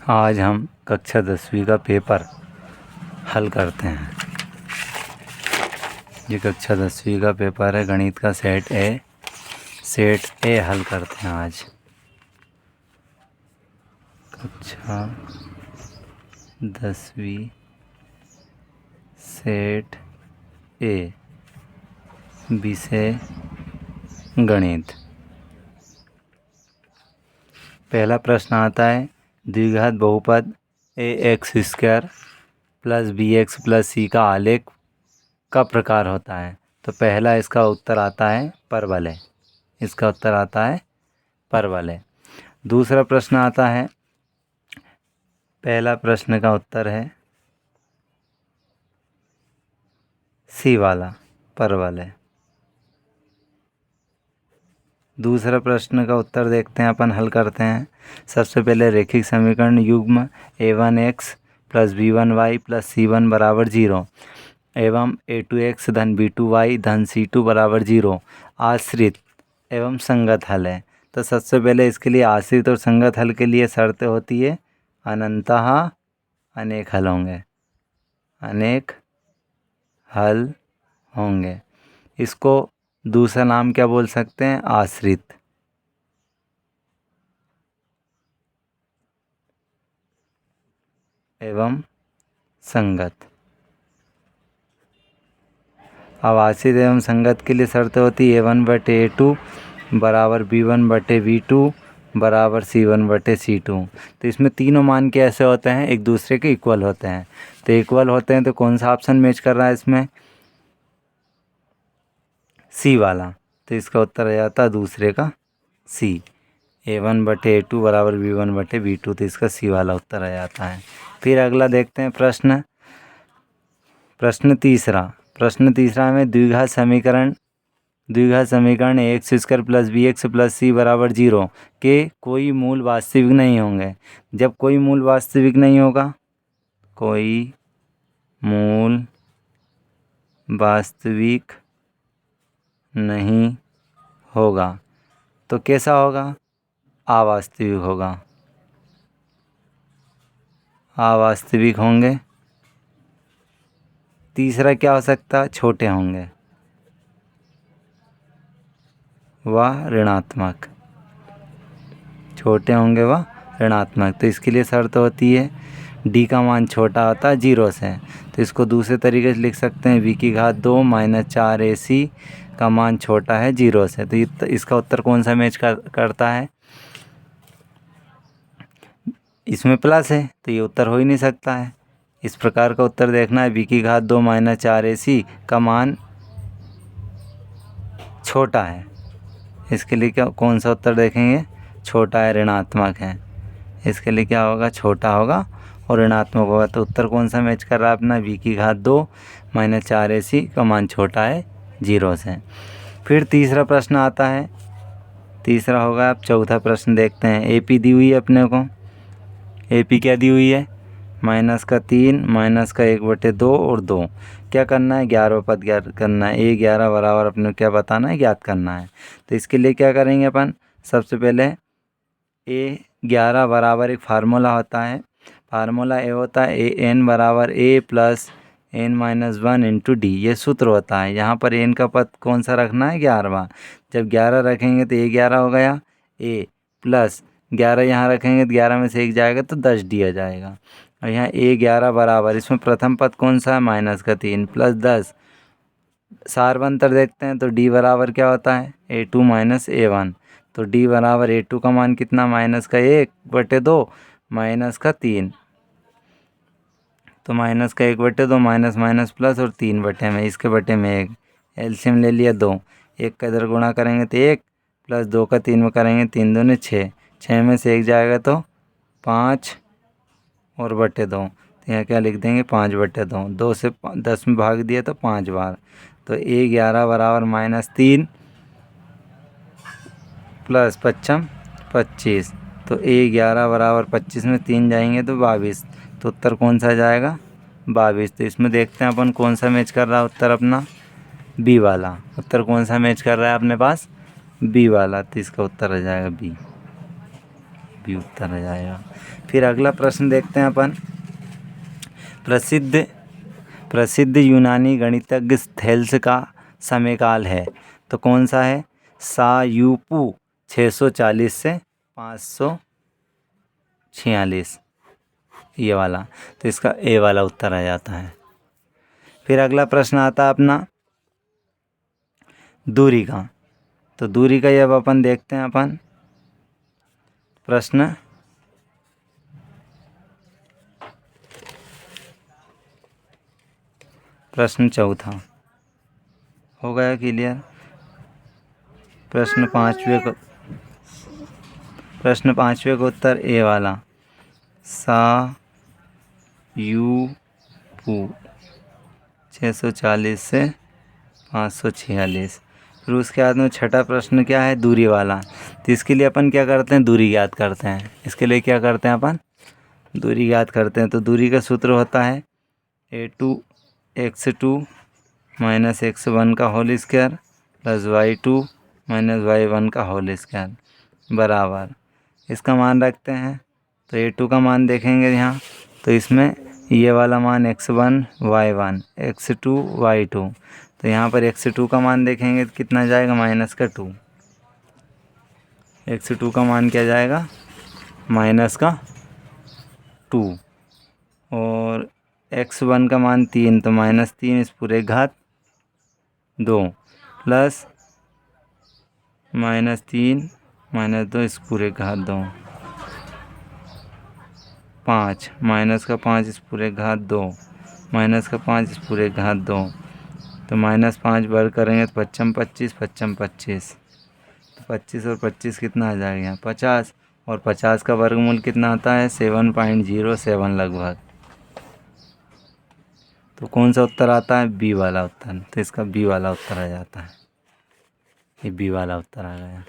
आज हम कक्षा 10वीं का पेपर हल करते हैं। ये कक्षा 10वीं का पेपर है, गणित का सेट ए हल करते हैं आज। कक्षा 10वीं सेट ए, विषय गणित। पहला प्रश्न आता है, द्विघात बहुपद ax² plus bx plus c का आलेख का प्रकार होता है। तो पहला इसका उत्तर आता है परवलय। इसका उत्तर आता है परवलय। दूसरा प्रश्न आता है, पहला प्रश्न का उत्तर है सी वाला, परवलय। दूसरा प्रश्न का उत्तर देखते हैं, अपन हल करते हैं। सबसे पहले रैखिक समीकरण युग्म a1x plus b1y plus c1 बराबर 0 एवं a2x धन b2y धन c2 बराबर 0 आश्रित एवं संगत हल है। तो सबसे पहले इसके लिए आश्रित और संगत हल के लिए शर्त होती है अनंतः अनेक हल होंगे। अनेक हल होंगे। इसको दूसरा नाम क्या बोल सकते हैं? आश्रित। एवं संगत। अब आश्रित एवं संगत के लिए शर्त होती है a1/a2 बराबर b1/b2 बराबर c1/c2। तो इसमें तीनों मान के ऐसे होते हैं, एक दूसरे के इक्वल होते हैं। तो इक्वल होते हैं तो कौन सा ऑप्शन मैच कर रहा है इसमें? सी वाला। तो इसका उत्तर आ जाता है दूसरे का सी, a1/a2 बराबर b1/b2। तो इसका सी वाला उत्तर आ जाता है। फिर अगला देखते हैं प्रश्न तीसरा में द्विघात समीकरण ax² plus bx plus c बराबर 0 के कोई मूल वास्तविक नहीं होंगे। जब कोई मूल वास्तविक नहीं होगा, कोई मूल वास्तविक नहीं होगा तो कैसा होगा? अवास्तविक होगा। अवास्तविक होंगे। तीसरा क्या हो सकता है? छोटे होंगे व ऋणात्मक। छोटे होंगे व ऋणात्मक। तो इसके लिए शर्त होती है डी का मान छोटा होता है 0 से। तो इसको दूसरे तरीके से लिख सकते हैं v⁴ माइनस 4ac का मान छोटा है 0 से। तो इसका उत्तर कौन सा मैच करता है? इसमें प्लस है तो ये उत्तर हो ही नहीं सकता है। इस प्रकार का उत्तर देखना है v⁴ माइनस 4ac का मान छोटा है। इसके लिए क्या कौन सा उत्तर देखेंगे? छोटा है, ऋणात्मक है। इसके लिए क्या होगा? छोटा होगा और ऋणात्मक होगा। तो उत्तर कौन सा मैच कर रहा है अपना? v⁴ माइनस 4ac का मान छोटा है 0 से। फिर तीसरा प्रश्न आता है। तीसरा होगा, अब चौथा प्रश्न देखते हैं। AP दी हुई है अपने को। AP क्या दी हुई है? -3 -1/2 और 2। क्या करना है? 11वां पद ज्ञात करना है। a11 बराबर अपने क्या बताना है? ज्ञात करना है। तो इसके लिए क्या करेंगे अपन? सबसे पहले a11 बराबर एक फार्मूला होता है। फार्मूला ये होता है an बराबर a plus n-1 into D. ये सूत्र होता है। यहाँ पर n का पद कौन सा रखना है? 11वां। जब 11 रखेंगे तो a11 हो गया, a प्लस 11 यहाँ रखेंगे तो 11 में से 1 जाएगा तो 10 दिया जाएगा। और यहाँ a11 बराबर, इसमें प्रथम पद कौन सा है? -3 प्लस 10। सारवंतर देखते हैं तो d बराबर क्या होता है? a2 minus a1। तो d बराबर a2 का मान कितना? -1/2 -3। तो -1/2 माइनस माइनस प्लस और 3 बटे में, इसके बटे में 1। एलसीएम ले लिया 2। 1 का इधर गुणा करेंगे तो 1 प्लस 2 का 3 में करेंगे 3 दूने 6। 6 में से 1 जाएगा तो 5 और बटे 2। तो यहाँ क्या लिख देंगे? 5/2। 2 से 10 में भाग दिया तो 5 बार। तो a11 बराबर -3 प्लस 5 25। तो a11 बराबर 25 में 3 जाएंगे तो 22। तो उत्तर कौन सा जाएगा? 22। तो इसमें देखते हैं अपन कौन सा मैच कर रहा है उत्तर अपना? बी वाला। उत्तर कौन सा मैच कर रहा है अपने पास? बी वाला। तो इसका उत्तर आ जाएगा बी। बी उत्तर आ जाएगा। फिर अगला प्रश्न देखते हैं अपन। प्रसिद्ध यूनानी गणितज्ञ थेल्स का समय काल है तो कौन सा है? सायूपू 640 से 546, ये वाला। तो इसका ए वाला उत्तर आ जाता है। फिर अगला प्रश्न आता है अपना दूरी का। तो दूरी का ये अब अपन देखते हैं अपन प्रश्न चौथा हो गया क्लियर। प्रश्न पाँचवें का उत्तर ए वाला, सायूपू 640 से 546। फिर उसके बाद में छठा प्रश्न क्या है? दूरी वाला। तो इसके लिए अपन क्या करते हैं? दूरी याद करते हैं। इसके लिए क्या करते हैं अपन? दूरी याद करते हैं। तो दूरी का सूत्र होता है a2 x2 माइनस x1 का whole square plus y2 minus y1 का होल स्क्वायर बराबर, इसका मान रखते हैं। तो a2 का मान देखेंगे यहाँ, तो इसमें ये वाला मान x1 y1 x2 y2। तो यहाँ पर x2 का मान देखेंगे तो कितना जाएगा? माइनस का 2। x2 का मान क्या जाएगा? माइनस का 2। और x1 का मान 3, तो माइनस 3 इस पूरे घात 2 प्लस माइनस 3 माइनस 2 इस पूरे घात 2, 5 माइनस का 5 इस पूरे घात 2 माइनस का 5 इस पूरे घात 2। तो माइनस 5 वर्ग करेंगे तो 5 25 25 25। तो 25 और 25 कितना आ जाएगा? 50। और 50 का वर्गमूल कितना आता है? 7.07 लगभग। तो कौन सा उत्तर आता है? बी वाला उत्तर। तो इसका बी वाला उत्तर आ जाता है। ये बी वाला उत्तर आ गया।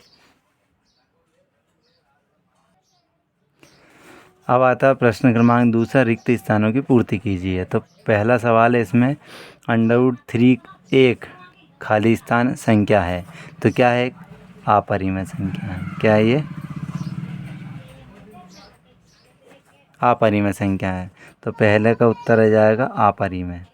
अब आता है प्रश्न क्रमांक दूसरा, रिक्त स्थानों की पूर्ति कीजिए। तो पहला सवाल है इसमें √3 एक खाली स्थान संख्या है। तो क्या है? अपरिमेय संख्या है। क्या है ये? अपरिमेय संख्या है। तो पहले का उत्तर आ जाएगा अपरिमेय।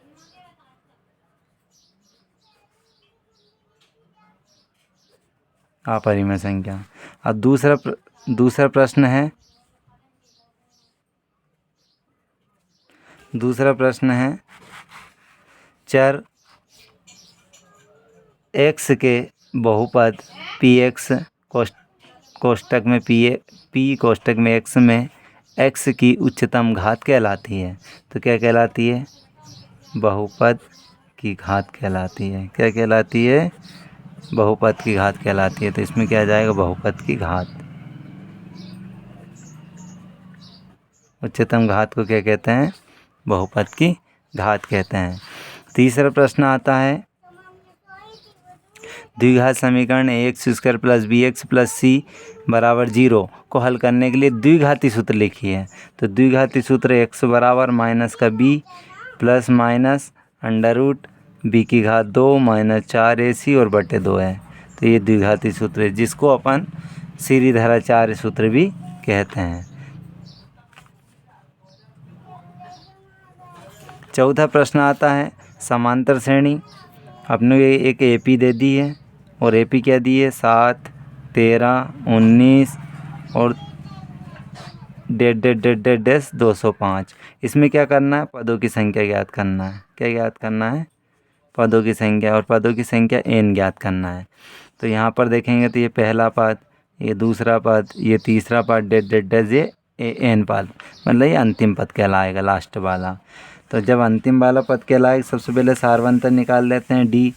अपरिमेय संख्या। अब दूसरा प्रश्न है चर x के बहुपद px कोष्टक में p कोष्टक में x में x की उच्चतम घात कहलाती है। तो क्या कहलाती है? बहुपद की घात कहलाती है। क्या कहलाती है? बहुपद की घात कहलाती है। तो इसमें क्या आ जाएगा? बहुपद की घात। उच्चतम घात को क्या कहते हैं? बहुपद की घात कहते हैं। तीसरा प्रश्न आता है द्विघात समीकरण ax² plus bx plus c बराबर 0 को हल करने के लिए द्विघाती सूत्र लिखिए। तो द्विघाती सूत्र x बराबर माइनस का b plus minus under root b की घात 2 माइनस 4ac और बटे 2 है। तो ये द्विघाती सूत्र है, जिसको अपन श्रीधराचार्य सूत्र भी कहते हैं। चौथा प्रश्न आता है समांतर श्रेणी। अपने एक AP दे दी है और AP क्या दी है? 7 13 19 और 205। इसमें क्या करना है? पदों की संख्या ज्ञात करना है। क्या ज्ञात करना है? पदों की संख्या। और पदों की संख्या n ज्ञात करना है। तो यहाँ पर देखेंगे तो ये पहला पद, ये दूसरा पद, ये तीसरा पद, ये n पद, मतलब ये अंतिम पद कहलाएगा, लास्ट वाला। तो जब अंतिम वाला पद कहलाएगा, सबसे पहले सारवंतर निकाल लेते हैं d।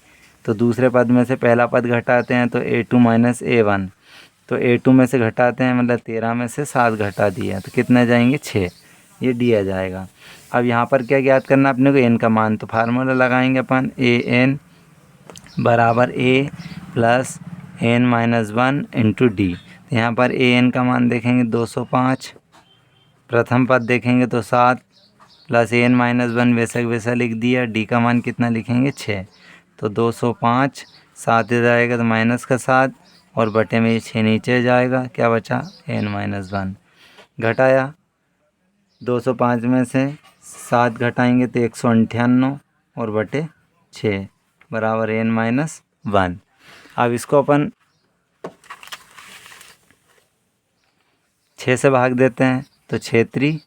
तो दूसरे पद में से पहला पद घटाते हैं तो a2 माइनस a1। तो a2 में से घटाते हैं, मतलब 13 में से 7 घटा दिया तो कितने जाएंगे? 6। ये d आ जाएगा। अब यहाँ पर क्या ज्ञात करना अपने को? n का मान। तो फार्मूला लगाएंगे अपन an बराबर a plus n-1 into D. तो यहाँ पर an का मान देखेंगे 205, प्रथम पद देखेंगे तो 7 प्लस n-1 वैसा लिख दिया। डी का मान कितना लिखेंगे? 6। तो 205 7 जाएगा तो माइनस का 7 और बटे में 6 नीचे जाएगा, क्या बचा? n-1। घटाया 205 में से 7 घटाएंगे तो 198 और बटे 6 बराबर n-1। अब इसको अपन 6 से भाग देते हैं तो 6×3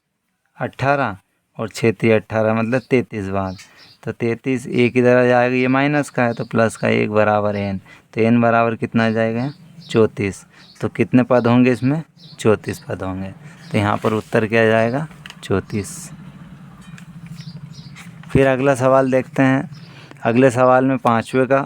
18 और 6×3 18 मतलब 33 भाग। तो 33 एक इधर आ जाएगा, ये माइनस का है तो प्लस का 1 बराबर n। तो n बराबर कितना आ जाएगा 34। तो कितने पद होंगे इसमें 34 पद होंगे। तो यहाँ पर उत्तर क्या आ जाएगा 34। फिर अगला सवाल देखते हैं। अगले सवाल में 5वें का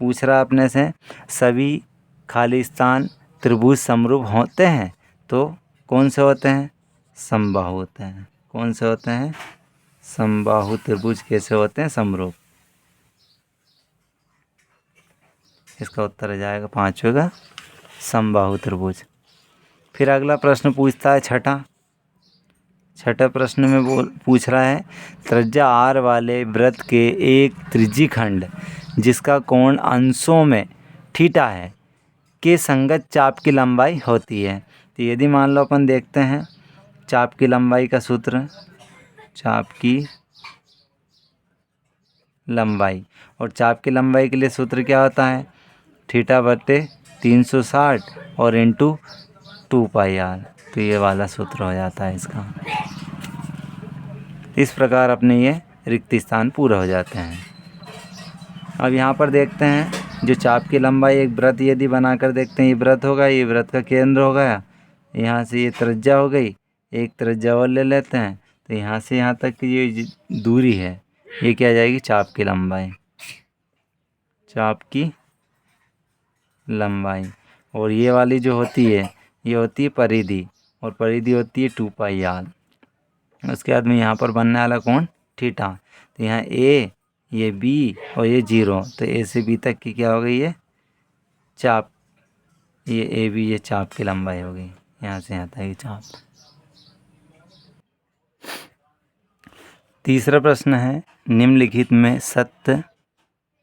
पूछ रहा अपने से, सभी खाली स्थान त्रिभुज समरूप होते हैं तो कौन से होते हैं, समबाहु होते हैं। कौन से होते हैं, समबाहु त्रिभुज कैसे होते हैं, समरूप। इसका उत्तर आ जाएगा 5वें का समबाहु त्रिभुज। फिर अगला प्रश्न पूछता है छठा प्रश्न में पूछ रहा है, त्रिज्या r वाले वृत्त के एक त्रिज्यीखंड जिसका कोण अंशों में थीटा है के संगत चाप की लंबाई होती है। तो यदि मान लो अपन देखते हैं चाप की लंबाई का सूत्र, चाप की लंबाई, और चाप की लंबाई के लिए सूत्र क्या होता है, थीटा बटे 360 और इंटू 2πr। तो ये वाला सूत्र हो जाता है इसका। इस प्रकार अपने ये रिक्त स्थान पूरे हो जाते हैं। अब यहाँ पर देखते हैं जो चाप की लंबाई, एक वृत्त यदि बनाकर देखते हैं, ये वृत्त होगा, ये वृत्त का केंद्र हो गया, यहाँ से ये त्रिज्या हो गई, एक त्रिज्या और ले लेते हैं तो यहाँ से यहाँ तक की ये दूरी है, ये क्या आ जाएगी चाप की लंबाई, चाप की लंबाई। और ये वाली जो होती है ये होती है परिधि, और परिधि होती है 2πr। उसके बाद में यहाँ पर बनने वाला कोण थीटा। तो यहाँ ए, ये बी और ये 0, तो ए से बी तक की क्या हो गई, ये चाप, ये ए बी, ये चाप की लंबाई हो गई, यहाँ से यहाँ तक ये चाप। तीसरा प्रश्न है, निम्नलिखित में सत्य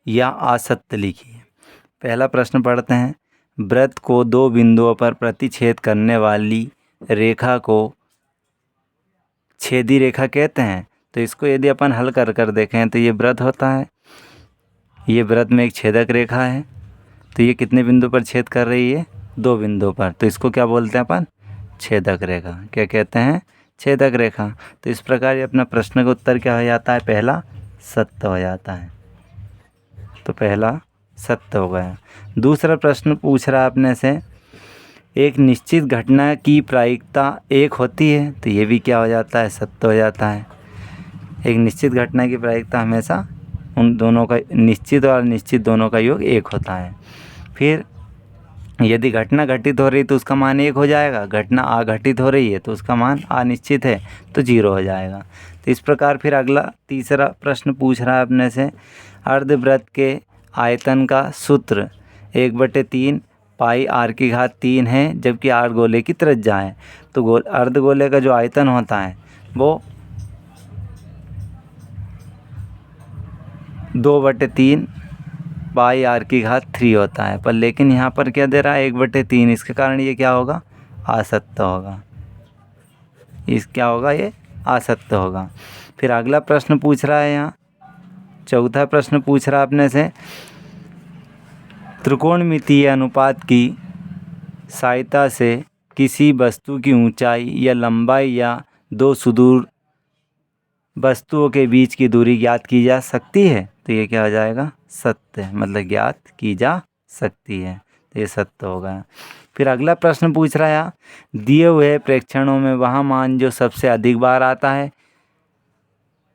या असत्य लिखिए। पहला प्रश्न पढ़ते हैं, वृत्त को 2 बिंदुओं पर प्रतिच्छेद करने वाली रेखा को छेदी रेखा कहते हैं। तो इसको यदि अपन हल कर कर देखें तो ये वृत्त होता है, ये वृत्त में एक छेदक रेखा है, तो ये कितने बिंदु पर छेद कर रही है, 2 बिंदु पर। तो इसको क्या बोलते हैं अपन, छेदक रेखा। क्या कहते हैं, छेदक रेखा। तो इस प्रकार ये अपना प्रश्न का उत्तर क्या हो जाता है, पहला सत्य हो जाता है। तो पहला सत्य हो गया। दूसरा प्रश्न पूछ रहा है अपने से, एक निश्चित घटना की प्रायिकता 1 होती है। तो ये भी क्या हो जाता है, सत्य हो जाता है। एक निश्चित घटना की प्रायिकता हमेशा उन दोनों का, निश्चित और अनिश्चित दोनों का योग 1 होता है। फिर यदि घटना घटित हो रही तो उसका मान 1 हो जाएगा, घटना अघटित हो रही है तो उसका मान अनिश्चित है तो 0 हो जाएगा। तो इस प्रकार फिर अगला तीसरा प्रश्न पूछ रहा है अपने से, अर्धवृत्त के आयतन का सूत्र 1/3 पाई r⁻³ है, जबकि r गोले की त्रिज्या है। तो अर्धगोले का जो आयतन होता है वो 2/3 पाई r⁻³ होता है, पर लेकिन यहाँ पर क्या दे रहा है 1/3, इसके कारण ये क्या होगा, असत्य होगा। इस क्या होगा, ये असत्य होगा। फिर अगला प्रश्न पूछ रहा है, यहाँ चौथा प्रश्न पूछ रहा है अपने से, त्रिकोणमितीय अनुपात की सहायता से किसी वस्तु की ऊंचाई या लंबाई या 2 सुदूर वस्तुओं के बीच की दूरी ज्ञात की जा सकती है। तो ये क्या हो जाएगा, सत्य, मतलब ज्ञात की जा सकती है, तो ये सत्य होगा। फिर अगला प्रश्न पूछ रहा है, दिए हुए प्रेक्षणों में वह मान जो सबसे अधिक बार आता है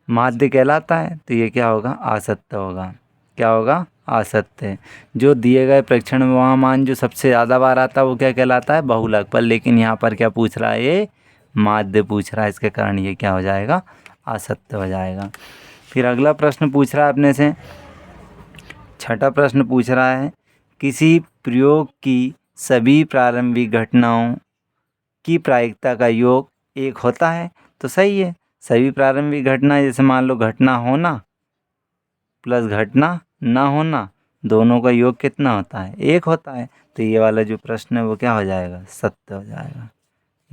माध्य कहलाता है। तो ये क्या होगा, असत्य होगा। क्या होगा, असत्य। जो दिए गए प्रेक्षण में वह मान जो सबसे ज़्यादा बार आता है वो क्या कहलाता है, बहुलक। पर लेकिन यहाँ पर क्या पूछ रहा है, ये माध्य पूछ रहा है, इसके कारण ये क्या हो जाएगा, असत्य हो जाएगा। फिर अगला प्रश्न पूछ रहा है अपने से, छठा प्रश्न पूछ रहा है, किसी प्रयोग की सभी प्रारंभिक घटनाओं की प्रायिकता का योग 1 होता है। तो सही है, सभी प्रारंभिक घटना, जैसे मान लो घटना होना प्लस घटना ना होना, दोनों का योग कितना होता है, 1 होता है। तो ये वाला जो प्रश्न है वो क्या हो जाएगा, सत्य हो जाएगा।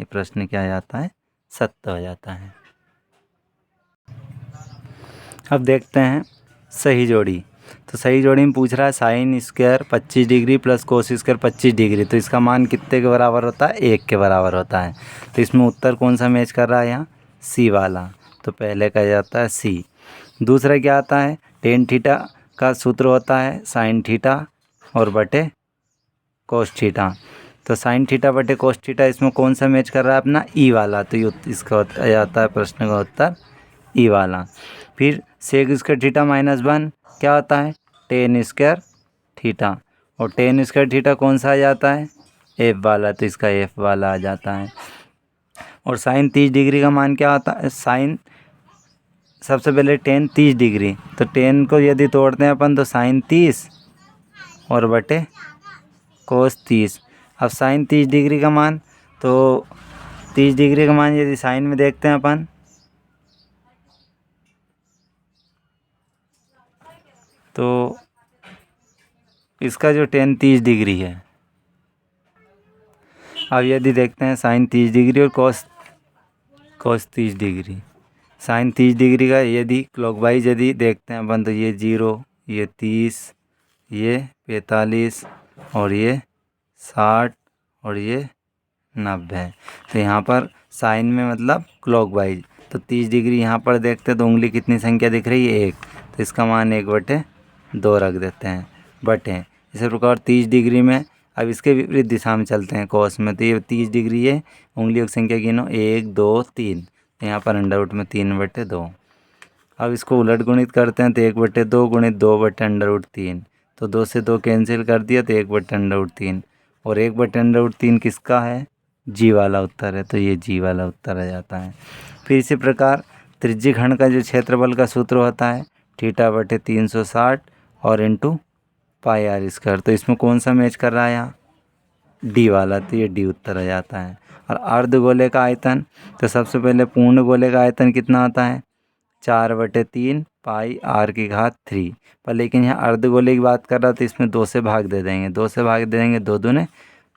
ये प्रश्न क्या आ जाता है, सत्य हो जाता है। अब देखते हैं सही जोड़ी। तो सही जोड़ी में पूछ रहा है sine square 25 degree plus cos square 25 degree, तो इसका मान कितने के बराबर होता है, 1 के बराबर होता है। तो इसमें उत्तर कौन सा मैच कर रहा है यहाँ, सी वाला। तो पहले का जाता है सी। दूसरा क्या आता है, टेन थीटा का सूत्र होता है साइन थीटा और बटे कोस थीटा। तो साइन थीटा बटे कोस थीटा, इसमें कौन सा मैच कर रहा है अपना, ई वाला। तो ये इसका आ जाता है प्रश्न का उत्तर ई वाला। फिर सेक स्क्वायर थीटा -1 क्या होता है, टेन स्क्वायर थीटा, और टेन स्क्वायर थीटा कौन सा आ जाता है, एफ वाला। तो इसका एफ वाला आ जाता है। और साइन 30 डिग्री का मान क्या होता है, साइन सबसे पहले टेन 30 डिग्री, तो टेन को यदि तोड़ते हैं अपन तो साइन 30 और बटे कोस 30। अब साइन 30 डिग्री का मान, तो 30 डिग्री का मान यदि साइन में देखते हैं अपन, तो इसका जो टेन 30 डिग्री है। अब यदि देखते हैं साइन 30 डिग्री और कोस 30 डिग्री, साइन 30 डिग्री का यदि क्लॉकवाइज यदि देखते हैं अपन, तो ये 0, ये 30, ये 45 और ये 60 और ये 90। तो यहाँ पर साइन में मतलब क्लॉकवाइज, तो 30 डिग्री यहाँ पर देखते हैं तो उंगली कितनी संख्या दिख रही है, 1। तो इसका मान 1/2 रख देते हैं, बटे। इसी प्रकार 30 डिग्री में अब इसके विपरीत दिशा में चलते हैं कोस में, तो ये 30 डिग्री है, उंगलियों की संख्या गिनो 1 2 3, तो यहाँ पर अंडर में 3/2। अब इसको उलट गुणित करते हैं तो 1/2 गुणित 2/√3, तो 2 से 2 कैंसिल कर दिया तो 1/√3, और 1/√3 किसका है, जी वाला उत्तर है। तो ये जी वाला उत्तर आ जाता है। फिर इसी प्रकार त्रिज्यी खंड का जो क्षेत्रफल का सूत्र होता है θ/360 और इंटू πr²। तो इसमें कौन सा मैच कर रहा है यहाँ, डी वाला। तो ये डी उत्तर आ जाता है। और अर्धगोले का आयतन, तो सबसे पहले पूर्ण गोले का आयतन कितना आता है, 4/3 πr⁴ पर, लेकिन यहाँ अर्धगोले की बात कर रहा तो इसमें 2 से भाग दे देंगे, 2 से भाग दे देंगे, 2 दूने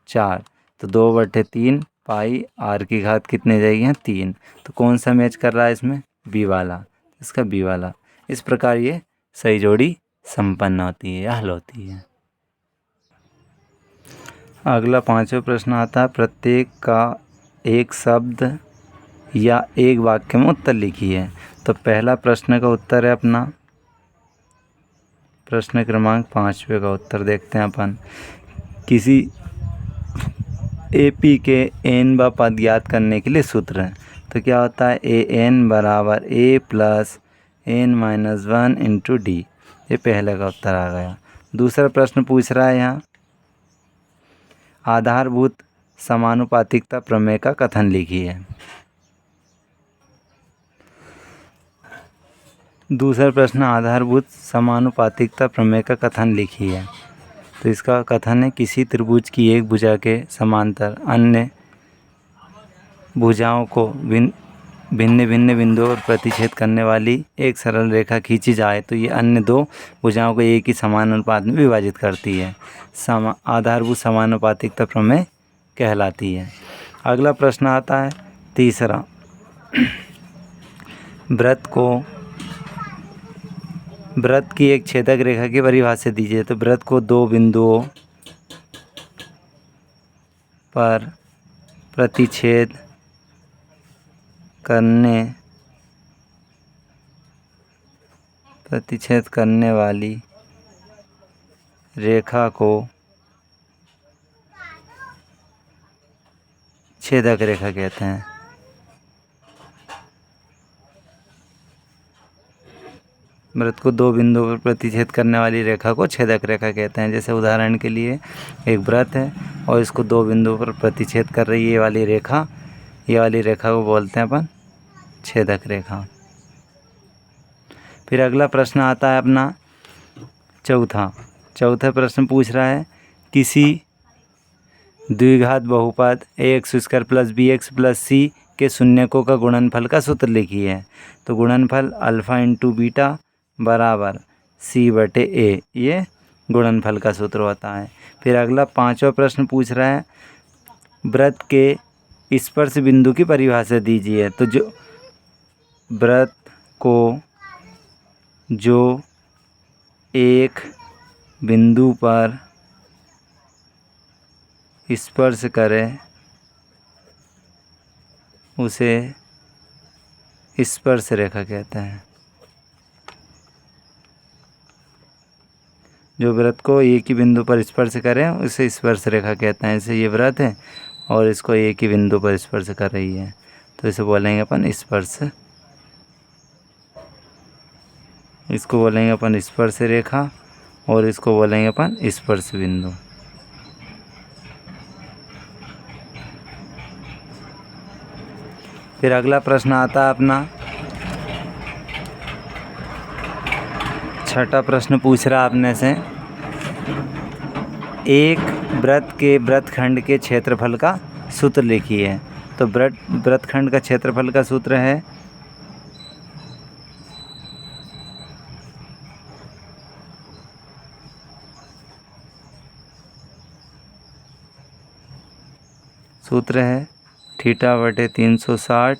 4, तो 2/3 πr⁴ कितने जाएगी यहाँ, 3। तो कौन सा मैच कर रहा है इसमें, बी वाला, इसका बी वाला। इस प्रकार ये सही जोड़ी संपन्न होती है या हल होती है। अगला 5वां प्रश्न आता है, प्रत्येक का एक शब्द या एक वाक्य में उत्तर लिखिए। तो पहला प्रश्न का उत्तर है अपना प्रश्न क्रमांक 5वें का उत्तर देखते हैं अपन। किसी AP के n व पद ज्ञात करने के लिए सूत्र है। तो क्या होता है, AN = A + n-1 × D। ये पहले का उत्तर आ गया। दूसरा प्रश्न पूछ रहा है यहाँ, आधारभूत समानुपातिकता प्रमेय का कथन लिखिए। दूसरा प्रश्न, आधारभूत समानुपातिकता प्रमेय का कथन लिखिए। तो इसका कथन है, किसी त्रिभुज की एक भुजा के समांतर अन्य भुजाओं को भिन्न भिन्न बिंदुओं पर प्रतिच्छेद करने वाली एक सरल रेखा खींची जाए तो ये अन्य दो भुजाओं को एक ही समान अनुपात में विभाजित करती है। आधारभूत समानुपातिकता प्रमेय कहलाती है। अगला प्रश्न आता है तीसरा, वृत्त की एक छेदक रेखा की परिभाषा दीजिए। तो वृत्त को दो बिंदुओं पर प्रतिच्छेद करने वाली रेखा को छेदक रेखा कहते हैं। वृत्त को दो बिंदुओं पर प्रतिच्छेद करने वाली रेखा को छेदक रेखा कहते हैं। जैसे उदाहरण के लिए एक वृत्त है और इसको दो बिंदुओं पर प्रतिच्छेद कर रही है ये वाली रेखा को बोलते हैं अपन छेदक रेखा। फिर अगला प्रश्न आता है अपना चौथा प्रश्न पूछ रहा है, किसी द्विघात बहुपद ax² + bx + c के शून्यकों का गुणनफल का सूत्र लिखिए। तो गुणनफल अल्फ़ा × बीटा = c/a, ये गुणनफल का सूत्र होता है। फिर अगला 5वां प्रश्न पूछ रहा है, वृत्त के स्पर्श बिंदु की परिभाषा दीजिए। तो जो वृत्त को जो एक बिंदु पर स्पर्श करे उसे स्पर्श रेखा कहते हैं। जो वृत्त को एक ही बिंदु पर स्पर्श करें उसे स्पर्श रेखा कहते हैं। जैसे ये वृत्त है और इसको एक ही बिंदु पर स्पर्श कर रही है तो इसे बोलेंगे अपन स्पर्श, इसको बोलेंगे अपन स्पर्श रेखा और इसको बोलेंगे अपन स्पर्श बिंदु। फिर अगला प्रश्न आता है अपना, छठा प्रश्न पूछ रहा आपने से, एक वृत्त के वृत्तखंड के क्षेत्रफल का सूत्र लिखिए। तो वृत्तखंड का क्षेत्रफल का सूत्र है थीटा/360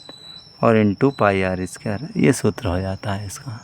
और इंटू पाई r²। ये सूत्र हो जाता है इसका।